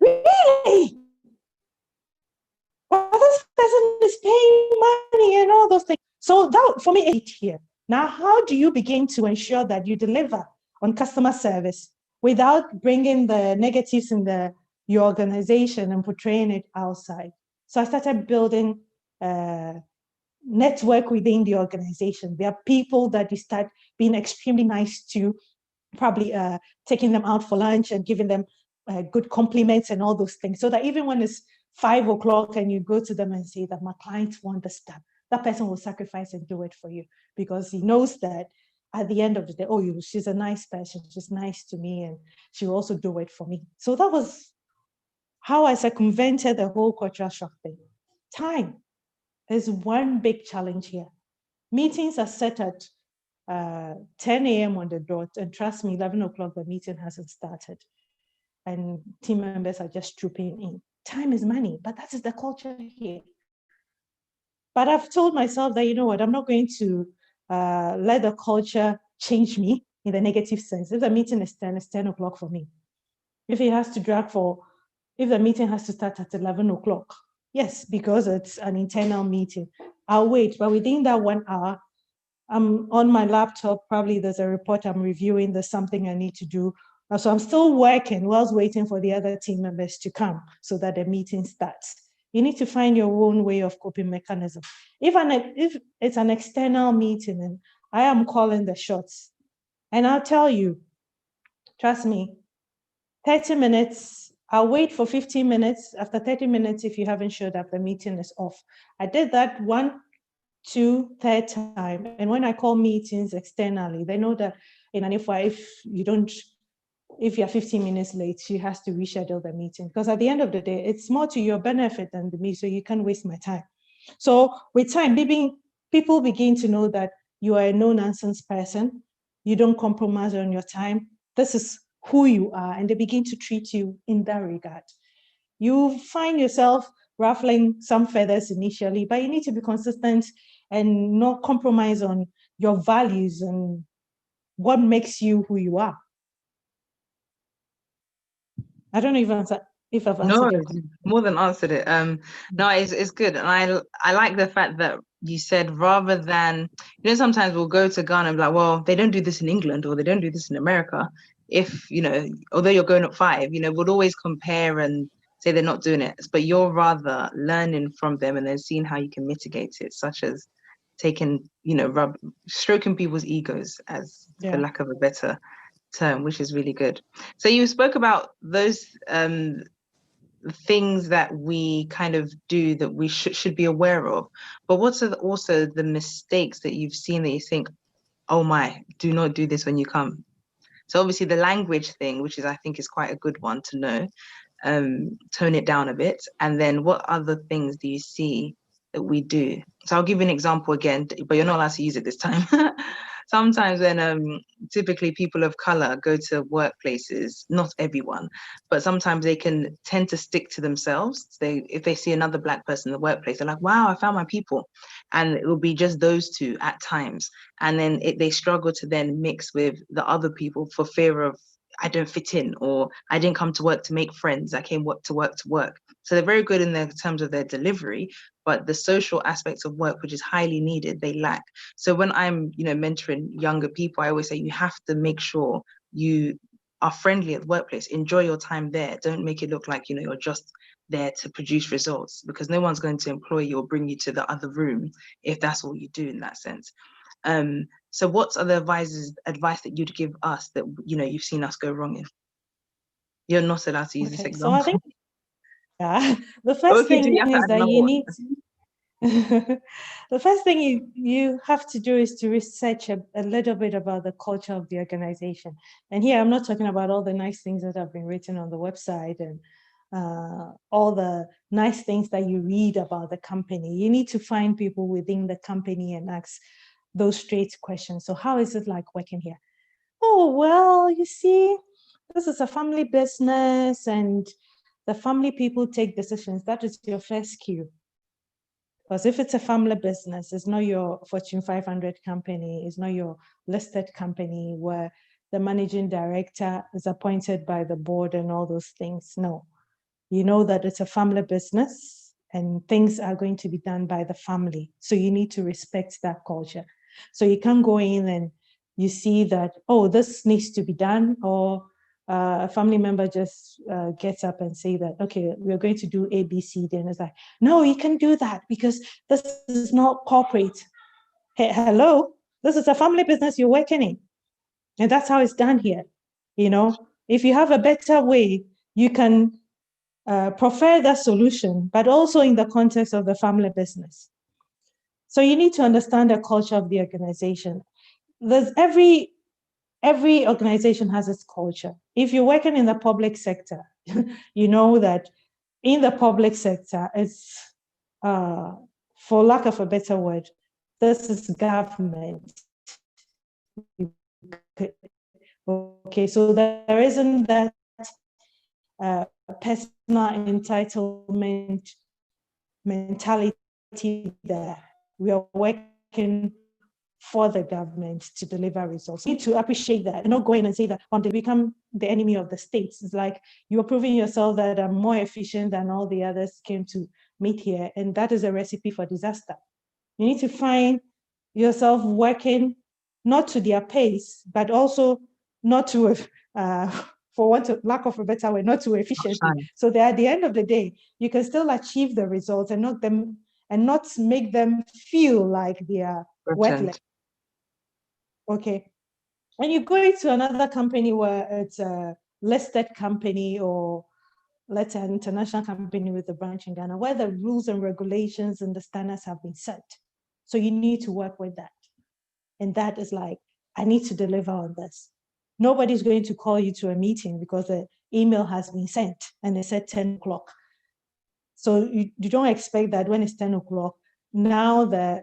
D: Really? Well, this person is paying money and all those things. So that, for me, it's here. Now, how do you begin to ensure that you deliver on customer service without bringing the negatives in your organization and portraying it outside? So I started building network within the organization. There are people that you start being extremely nice to, probably taking them out for lunch and giving them good compliments and all those things, so that even when it's 5 o'clock and you go to them and say that my clients want this stuff, that person will sacrifice and do it for you, because he knows that at the end of the day, oh, she's a nice person, she's nice to me, and she will also do it for me. So that was how I circumvented the whole cultural shock thing. Time is one big challenge here. Meetings are set at 10 a.m. on the dot, and trust me, 11 o'clock, the meeting hasn't started. And team members are just trooping in. Time is money, but that is the culture here. But I've told myself that, you know what, I'm not going to let the culture change me in the negative sense. If the meeting is 10, it's 10 o'clock for me. If it has to drag if the meeting has to start at 11 o'clock, yes, because it's an internal meeting, I'll wait. But within that 1 hour, I'm on my laptop, probably there's a report I'm reviewing, there's something I need to do. So I'm still working whilst waiting for the other team members to come so that the meeting starts. You need to find your own way of coping mechanism. If it's an external meeting and I am calling the shots, and I'll tell you, trust me, 30 minutes, I'll wait for 15 minutes. After 30 minutes, if you haven't showed up, the meeting is off. I did that 1, 2, 3rd time. And when I call meetings externally, they know that in an Efua, if you're 15 minutes late, she has to reschedule the meeting, because at the end of the day, it's more to your benefit than to me, so you can't waste my time. So with time, people begin to know that you are a no-nonsense person. You don't compromise on your time. This is who you are, and they begin to treat you in that regard. You find yourself ruffling some feathers initially, but you need to be consistent and not compromise on your values and what makes you who you are. I don't know if I've answered it.
A: No, more than answered it. No, it's good. And I like the fact that you said, rather than, sometimes we'll go to Ghana and be like, well, they don't do this in England, or they don't do this in America. If, although you're going at 5, we'd always compare and say they're not doing it. But you're rather learning from them and then seeing how you can mitigate it, such as taking, stroking people's egos, for lack of a better term, which is really good. So you spoke about those things that we kind of do that we should be aware of, but what's also the mistakes that you've seen that you think, oh my, do not do this when you come? So obviously the language thing, which is I think is quite a good one to know, tone it down a bit. And then what other things do you see that we do? So I'll give you an example again, but you're not allowed to use it this time. Sometimes when typically people of color go to workplaces, not everyone, but sometimes they can tend to stick to themselves. If they see another Black person in the workplace, they're like, wow, I found my people. And it will be just those two at times. And then they struggle to then mix with the other people for fear of, I don't fit in, or I didn't come to work to make friends. I came to work to work. So they're very good in their terms of their delivery, but the social aspects of work, which is highly needed, they lack. So when I'm, mentoring younger people, I always say you have to make sure you are friendly at the workplace. Enjoy your time there. Don't make it look like, you're just there to produce results, because no one's going to employ you or bring you to the other room if that's all you do in that sense. So what's other advice that you'd give us that, you've seen us go wrong in? You're not allowed to use this example.
D: So I think, the first thing is that you need the first thing you have to do is to research a little bit about the culture of the organization. And here I'm not talking about all the nice things that have been written on the website and all the nice things that you read about the company. You need to find people within the company and ask those straight questions. So how is it like working here? Oh, well, you see, this is a family business and the family people take decisions. That is your first cue. Because if it's a family business, it's not your Fortune 500 company, it's not your listed company where the managing director is appointed by the board and all those things. No, you know that it's a family business and things are going to be done by the family. So you need to respect that culture. So you can't go in and you see that, oh, this needs to be done, or a family member just gets up and say that, okay, we're going to do A, B, C, then it's like, no, you can do that because this is not corporate. Hey, hello, this is a family business you're working in. And that's how it's done here. If you have a better way, you can prefer that solution, but also in the context of the family business. So you need to understand the culture of the organization. There's every organization has its culture. If you're working in the public sector, you know that in the public sector, it's, for lack of a better word, this is government. Okay, so there isn't that personal entitlement mentality there. We are working for the government to deliver results. You need to appreciate that and not go in and say that they become the enemy of the states. It's like you're proving yourself that I'm more efficient than all the others came to meet here. And that is a recipe for disaster. You need to find yourself working not to their pace, but also not to, for lack of a better way, not too efficiently. So that at the end of the day, you can still achieve the results and not make them feel like they are worthless. Okay. And you go into another company where it's a listed company, or let's say an international company with a branch in Ghana, where the rules and regulations and the standards have been set. So you need to work with that. And that is like, I need to deliver on this. Nobody's going to call you to a meeting because the email has been sent and they said 10 o'clock. So you don't expect that when it's 10 o'clock, now the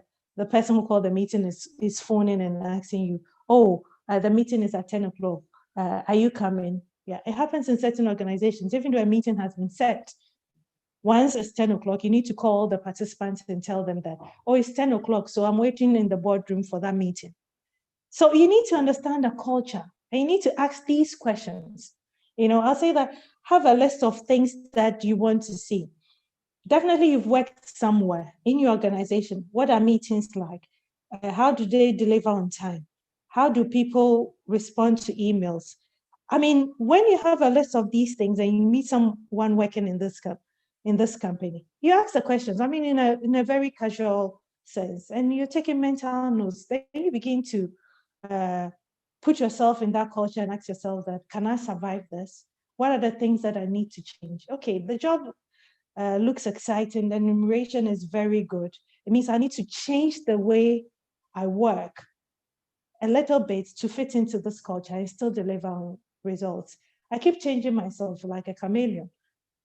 D: person who called the meeting is phoning and asking you, oh, the meeting is at 10 o'clock. Are you coming? Yeah, it happens in certain organizations. Even though a meeting has been set, once it's 10 o'clock, you need to call the participants and tell them that, oh, it's 10 o'clock, so I'm waiting in the boardroom for that meeting. So you need to understand the culture and you need to ask these questions. I'll say that have a list of things that you want to see. Definitely you've worked somewhere in your organization. What are meetings like? How do they deliver on time? How do people respond to emails? I mean, when you have a list of these things and you meet someone working in this company, you ask the questions, I mean, in a very casual sense, and you're taking mental notes. Then you begin to put yourself in that culture and ask yourself that, can I survive this? What are the things that I need to change? Okay, the job looks exciting, the remuneration is very good. It means I need to change the way I work a little bit to fit into this culture and still deliver results. I keep changing myself like a chameleon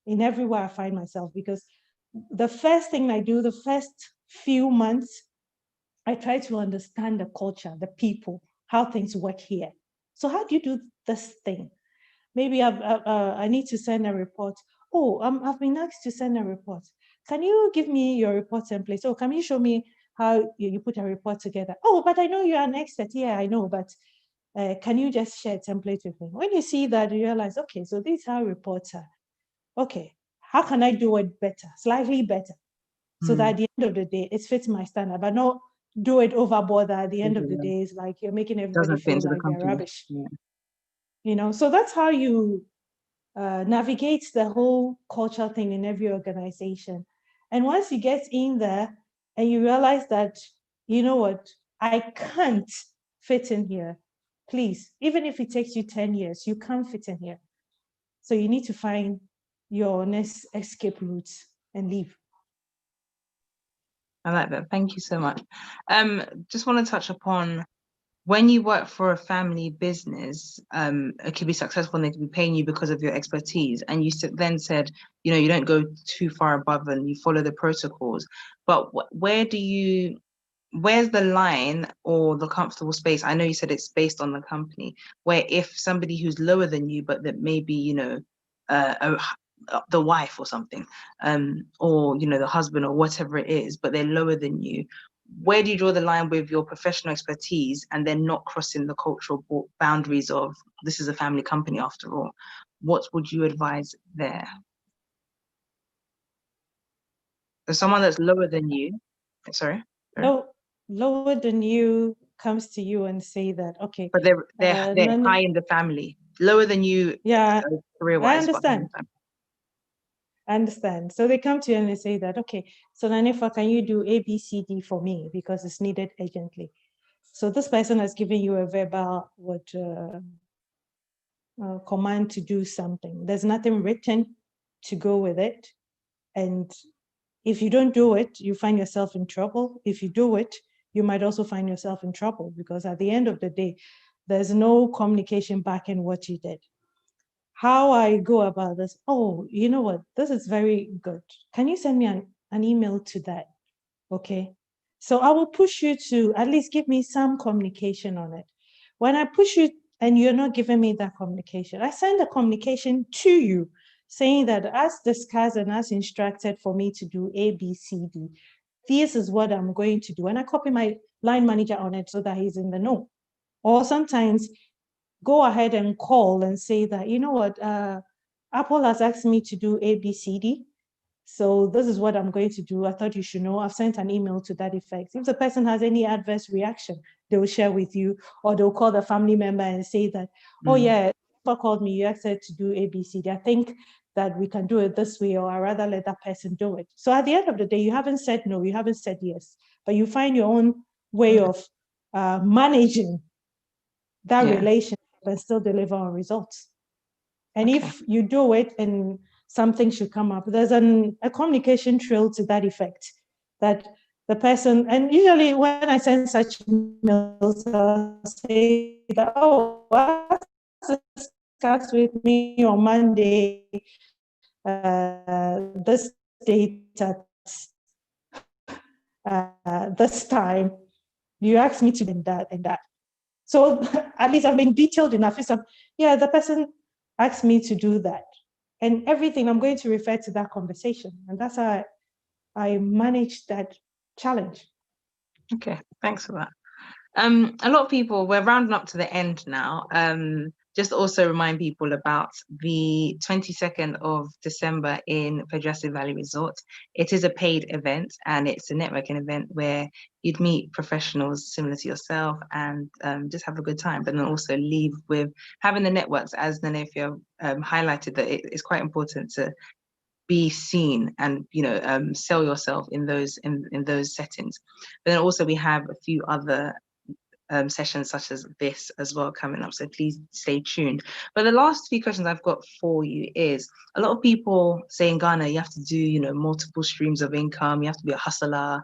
D: in everywhere I find myself, because the first thing I do, the first few months, I try to understand the culture, the people, how things work here. So how do you do this thing? Maybe I need to send a report. Oh, I've been asked to send a report. Can you give me your report template? Oh, can you show me how you put a report together? Oh, but I know you're an expert. Yeah, I know, but can you just share a template with me? When you see that, you realize, okay, so this is how reports are. Okay, how can I do it better, slightly better, so that at the end of the day, it fits my standard, but not do it overboard that at the end of the day, it's like you're making everybody
A: Doesn't fit
D: feel
A: into the
D: like they're
A: company.
D: rubbish.
A: Yeah.
D: You know, so that's how you navigate the whole culture thing in every organization. And once you get in there and you realize that, you know what, I can't fit in here, please, even if it takes you 10 years, you can't fit in here. So you need to find your next escape route and leave.
A: I like that. Thank you so much. Just want to touch upon, when you work for a family business, it could be successful and they could be paying you because of your expertise. And you then said, you know, you don't go too far above and you follow the protocols. But where's the line or the comfortable space? I know you said it's based on the company, where if somebody who's lower than you, but that maybe, you know, the wife or something, or, you know, the husband or whatever it is, but they're lower than you, where do you draw the line with your professional expertise and then not crossing the cultural boundaries of, this is a family company after all? What would you advise there? For someone that's lower than you, sorry?
D: Lower than you comes to you and say that, okay.
A: But they're high in the family. Lower than you,
D: yeah,
A: career-wise.
D: I understand. So they come to you and they say that, okay, so Nanefa, can you do A, B, C, D for me because it's needed urgently? So this person has given you a verbal command to do something. There's nothing written to go with it. And if you don't do it, you find yourself in trouble. If you do it, you might also find yourself in trouble, because at the end of the day, there's no communication back in what you did. How I go about this, oh, you know what, this is very good. Can you send me an email to that? Okay. So I will push you to at least give me some communication on it. When I push you and you're not giving me that communication, I send a communication to you saying that as discussed and as instructed for me to do A, B, C, D, this is what I'm going to do. And I copy my line manager on it so that he's in the know. Or sometimes go ahead and call and say that, you know what, Apple has asked me to do A, B, C, D. So this is what I'm going to do. I thought you should know. I've sent an email to that effect. If the person has any adverse reaction, they will share with you, or they'll call the family member and say that, oh yeah, Efua called me, you asked her to do A, B, C, D. I think that we can do it this way, or I'd rather let that person do it. So at the end of the day, you haven't said no, you haven't said yes, but you find your own way of managing that relationship and still deliver on results. And if you do it and something should come up, there's a communication trail to that effect, that the person, and usually when I send such emails, I'll say that, oh, discuss with me on Monday, this date at this time. You asked me to do that and that. So at least I've been detailed enough. Yeah, the person asked me to do that. And everything, I'm going to refer to that conversation. And that's how I manage that challenge.
A: Okay, thanks for that. A lot of people, we're rounding up to the end now. Just also remind people about the 22nd of December in Pedrassi Valley Resort. It is a paid event and it's a networking event where you'd meet professionals similar to yourself and just have a good time, but then also leave with having the networks, as Nanefia highlighted, that it's quite important to be seen and, you know, sell yourself in those settings. But then also we have a few other sessions such as this as well coming up. So please stay tuned. But the last few questions I've got for you is, a lot of people say in Ghana, you have to do, you know, multiple streams of income. You have to be a hustler.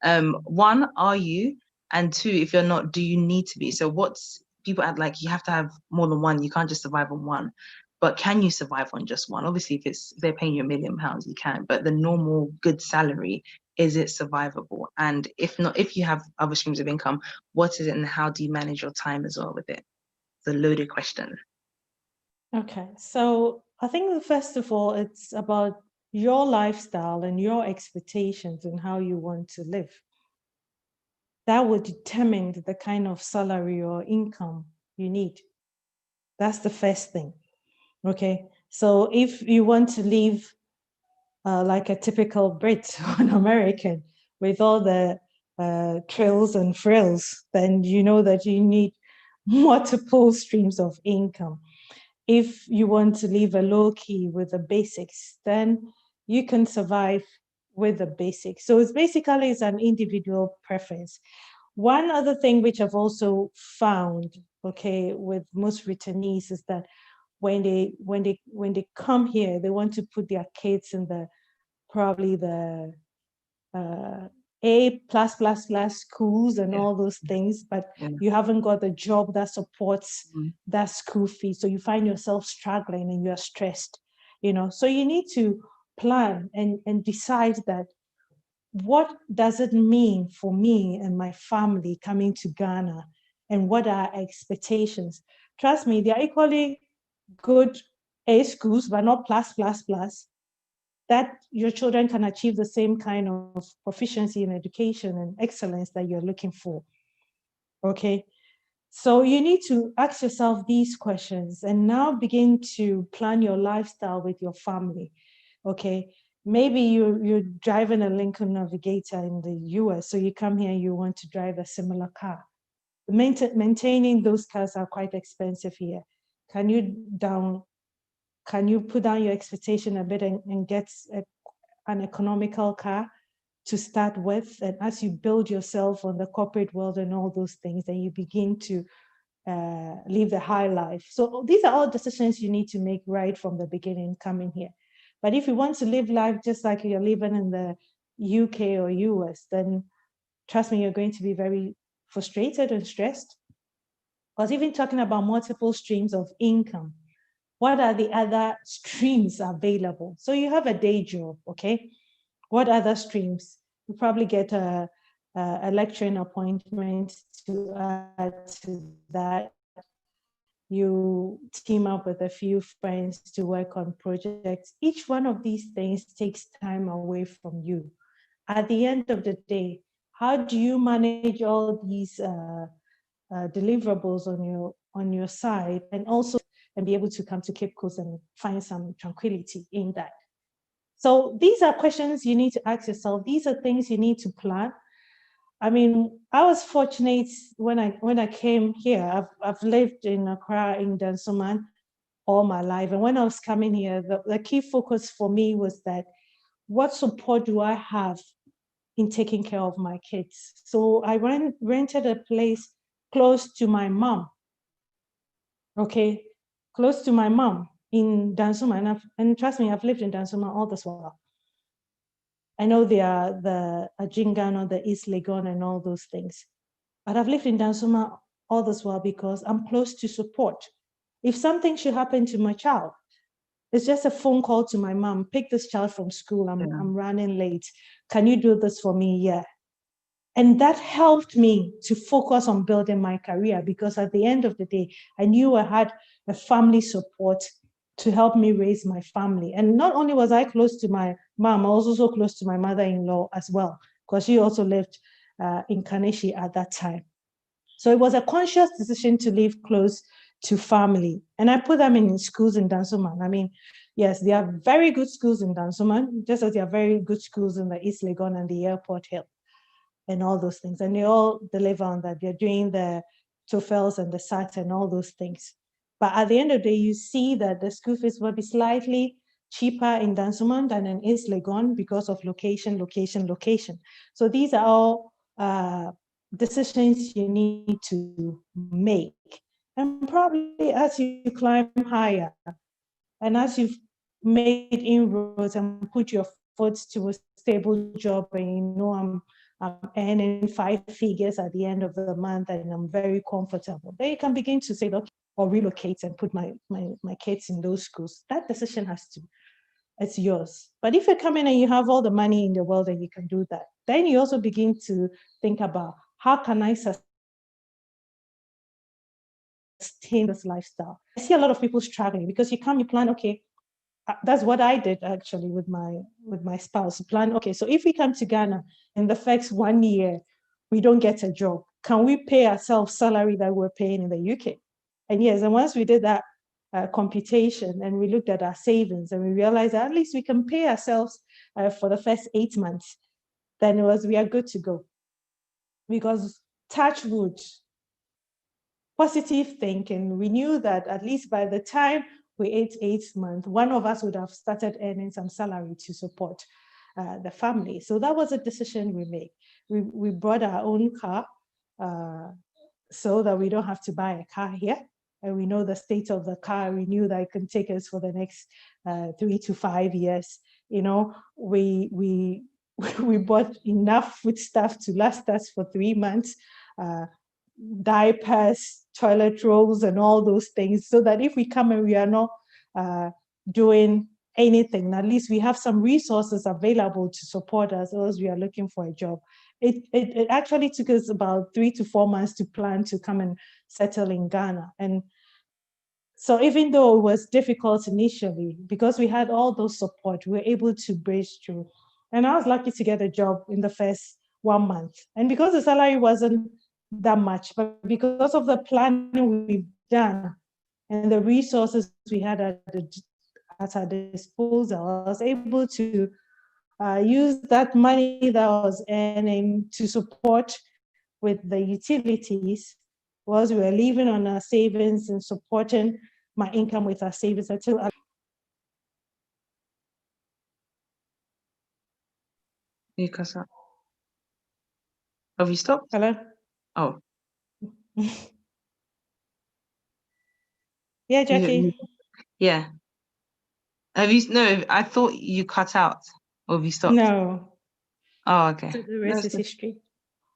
A: One, are you? And two, if you're not, do you need to be? So what's people act like you have to have more than one. You can't just survive on one. But can you survive on just one? Obviously, if they're paying you £1 million, you can. But the normal good salary, is it survivable? And if not, if you have other streams of income, what is it and how do you manage your time as well with it? It's a loaded question.
D: Okay, so I think first of all, it's about your lifestyle and your expectations and how you want to live. That would determine the kind of salary or income you need. That's the first thing. Okay, so if you want to live like a typical Brit or an American with all the trills and frills, then you know that you need multiple streams of income. If you want to live a low key with the basics, then you can survive with the basics. So it's an individual preference. One other thing which I've also found, okay, with most returnees is that when they come here, they want to put their kids in probably the A++ schools and all those things, but you haven't got the job that supports that school fee. So you find yourself struggling and you're stressed, you know. So you need to plan and decide that, what does it mean for me and my family coming to Ghana, and what are our expectations? Trust me, they are equally good A schools, but not +++, that your children can achieve the same kind of proficiency in education and excellence that you're looking for. Okay, so you need to ask yourself these questions and now begin to plan your lifestyle with your family. Okay, maybe you're driving a Lincoln Navigator in the US, so you come here and you want to drive a similar car. Maintaining those cars are quite expensive here. Can you put down your expectation a bit and get an economical car to start with? And as you build yourself on the corporate world and all those things, then you begin to live the high life. So these are all decisions you need to make right from the beginning coming here. But if you want to live life just like you're living in the UK or US, then trust me, you're going to be very frustrated and stressed. Because even talking about multiple streams of income, what are the other streams available? So you have a day job, okay? What other streams? You probably get a lecturing appointment to add to that. You team up with a few friends to work on projects. Each one of these things takes time away from you. At the end of the day, how do you manage all these deliverables on your side, and also be able to come to Cape Coast and find some tranquility in that? So these are questions you need to ask yourself. These are things you need to plan. I mean, I was fortunate when I came here. I've lived in Accra, in Dansoman, all my life. And when I was coming here, the key focus for me was that, what support do I have in taking care of my kids? So I rented a place close to my mom. Okay, close to my mom in Dansoman. And trust me, I've lived in Dansoman all this while. I know they are the Ajingano, the East Legon, and all those things. But I've lived in Dansoman all this while because I'm close to support. If something should happen to my child, it's just a phone call to my mom: pick this child from school, I'm running late. Can you do this for me? Yeah. And that helped me to focus on building my career, because at the end of the day, I knew I had a family support to help me raise my family. And not only was I close to my mom, I was also close to my mother-in-law as well, because she also lived in Kaneshi at that time. So it was a conscious decision to live close to family. And I put them in schools in Dansoman. I mean, yes, there are very good schools in Dansoman, just as there are very good schools in the East Legon and the Airport Hill and all those things. And they all deliver on that. They're doing the TOEFLs and the SAT and all those things. But at the end of the day, you see that the school fees will be slightly cheaper in Dansoman than in East Legon because of location. So these are all decisions you need to make. And probably as you climb higher, and as you've made inroads and put your foot to a stable job, and you know I'm earning 5 figures at the end of the month and I'm very comfortable, then you can begin to say, okay, or relocate and put my kids in those schools. That decision it's yours. But if you come in and you have all the money in the world and you can do that, then you also begin to think about, how can I sustain this lifestyle? I see a lot of people struggling because you plan, okay, that's what I did actually with my spouse. Plan, okay, so if we come to Ghana in the first 1 year, we don't get a job, can we pay ourselves salary that we're paying in the UK? And yes, and once we did that computation and we looked at our savings and we realized that at least we can pay ourselves for the first 8 months, then we are good to go. Because touch wood, positive thinking, we knew that at least by the time we ate 8 months, one of us would have started earning some salary to support the family. So that was a decision we made. We brought our own car so that we don't have to buy a car here. And we know the state of the car. We knew that it can take us for the next 3 to 5 years. You know, we bought enough foodstuff to last us for 3 months. Diapers, toilet rolls, and all those things, so that if we come and we are not doing anything, at least we have some resources available to support us as we are looking for a job. It actually took us about 3 to 4 months to plan to come and settle in Ghana. And so even though it was difficult initially, because we had all those support, we were able to breeze through. And I was lucky to get a job in the first 1 month. And because the salary wasn't that much, but because of the planning we've done and the resources we had at our disposal, I was able to use that money that I was earning to support with the utilities, whilst we were living on our savings and supporting my income with our savings until
A: Have you stopped?
D: Hello?
A: Oh.
D: Yeah, Jackie.
A: Yeah. No, I thought you cut out, or have you stopped?
D: No.
A: Oh, okay.
D: So the rest is history.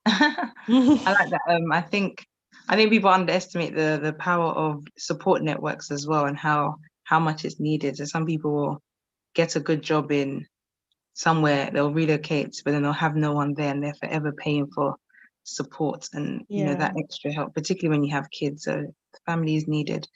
A: I like that. I think people underestimate the power of support networks as well, and how much it's needed. So some people will get a good job in somewhere, they'll relocate, but then they'll have no one there, and they're forever paying for support and that extra help, particularly when you have kids. So the family is needed.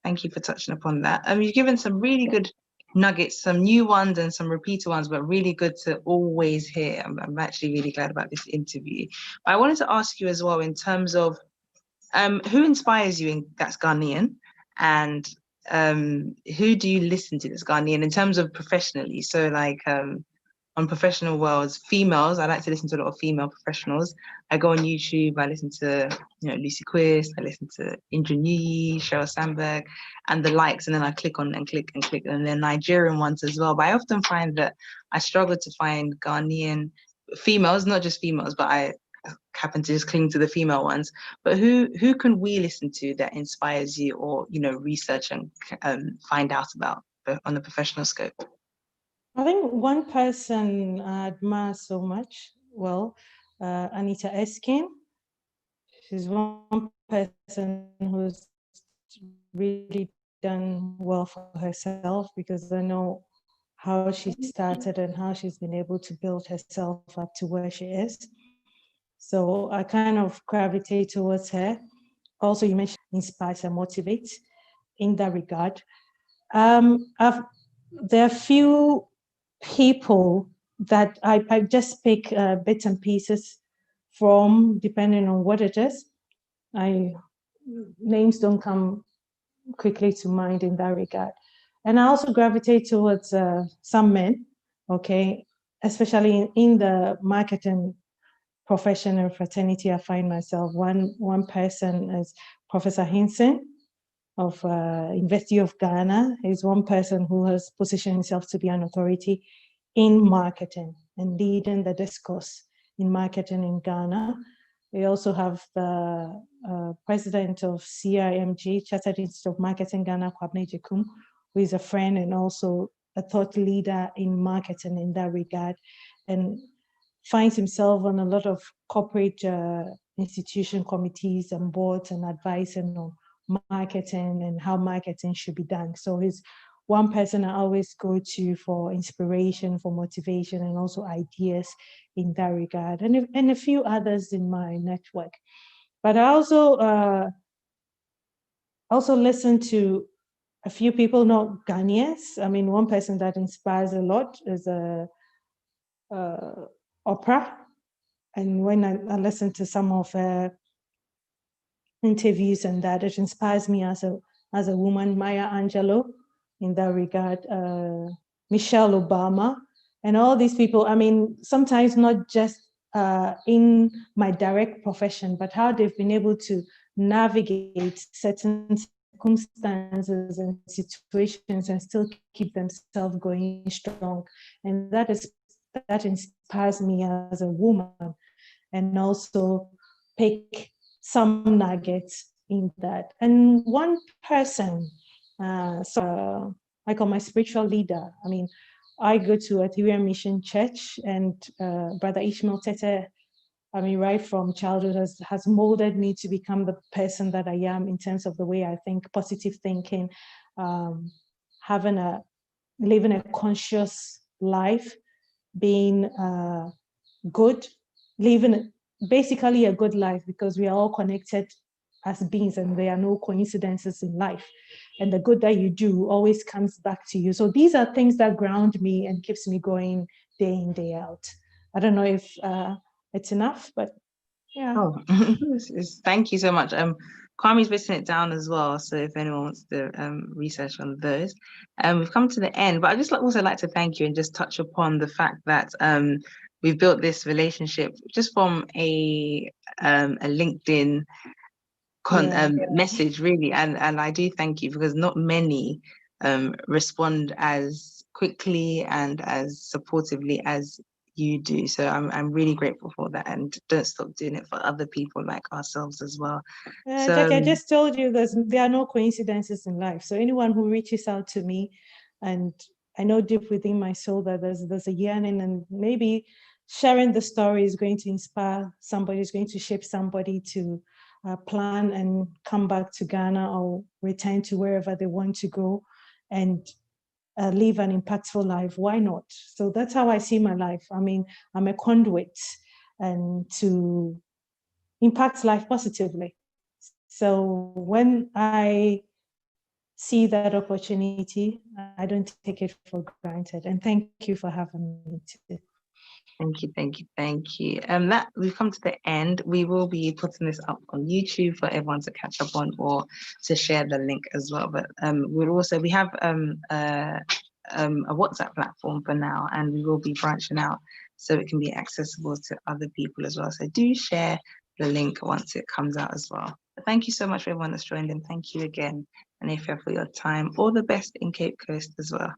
A: Thank you for touching upon that. You've given some really good nuggets, some new ones and some repeater ones, but really good to always hear. I'm actually really glad about this interview. But I wanted to ask you as well, in terms of who inspires you that's Ghanaian, and who do you listen to that's Ghanaian in terms of professionally? So like on professional worlds, females, I like to listen to a lot of female professionals. I go on YouTube, I listen to Lucy Quist, I listen to Returnee, Sheryl Sandberg, and the likes, and then I click on and click and click, and then Nigerian ones as well. But I often find that I struggle to find Ghanaian females, not just females, but I happen to just cling to the female ones. But who can we listen to that inspires you, or research and find out about on the professional scope?
D: I think one person I admire so much, Anita Eskin. She's one person who's really done well for herself, because I know how she started and how she's been able to build herself up to where she is. So I kind of gravitate towards her. Also, you mentioned inspires and motivates in that regard. There are few people that I just pick bits and pieces from, depending on what it is. Names don't come quickly to mind in that regard. And I also gravitate towards some men, okay, especially in the marketing profession and fraternity. I find myself, one person is Professor Hinson of University of Ghana. He's one person who has positioned himself to be an authority in marketing and leading the discourse in marketing in Ghana. We also have the president of CIMG, Chartered Institute of Marketing Ghana, Kwabena Jekum, who is a friend and also a thought leader in marketing in that regard, and finds himself on a lot of corporate institution committees and boards and advising on marketing and how marketing should be done. So he's one person I always go to for inspiration, for motivation, and also ideas in that regard, and a few others in my network. But I also listen to a few people, not Ghanaians. I mean, one person that inspires a lot is Oprah. And when I listen to some of her interviews and that, it inspires me as a woman. Maya Angelou, in that regard, Michelle Obama, and all these people. I mean, sometimes not just in my direct profession, but how they've been able to navigate certain circumstances and situations and still keep themselves going strong. And that inspires me as a woman, and also pick some nuggets in that. And one person, I call my spiritual leader. I mean, I go to Ethereum Mission Church, and Brother Ishmael Tete, I mean, right from childhood has molded me to become the person that I am in terms of the way I think, positive thinking, living a conscious life, being good, living basically a good life, because we are all connected as beings and there are no coincidences in life. And the good that you do always comes back to you. So these are things that ground me and keeps me going day in, day out. I don't know if it's enough, but yeah.
A: Oh, thank you so much. Kwami's written it down as well, so if anyone wants to research on those. We've come to the end, but I'd just also like to thank you and just touch upon the fact that we've built this relationship just from a LinkedIn message, really, and I do thank you, because not many respond as quickly and as supportively as you do. So I'm really grateful for that, and don't stop doing it for other people like ourselves as well. So
D: Jackie, I just told you there are no coincidences in life. So anyone who reaches out to me, and I know deep within my soul that there's a yearning, and maybe sharing the story is going to inspire somebody, is going to shape somebody to plan and come back to Ghana or return to wherever they want to go and live an impactful life. Why not? So that's how I see my life. I mean, I'm a conduit and to impact life positively. So when I see that opportunity, I don't take it for granted. And thank you for having me today.
A: Thank you. That we've come to the end. We will be putting this up on YouTube for everyone to catch up on, or to share the link as well. But we have a WhatsApp platform for now, and we will be branching out so it can be accessible to other people as well. So do share the link once it comes out as well. But thank you so much for everyone that's joined in. Thank you again, and Efua, for your time. All the best in Cape Coast as well.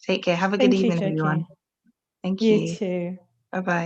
A: Take care. Have a good evening, everyone. Thank you.
D: You too.
A: Bye-bye.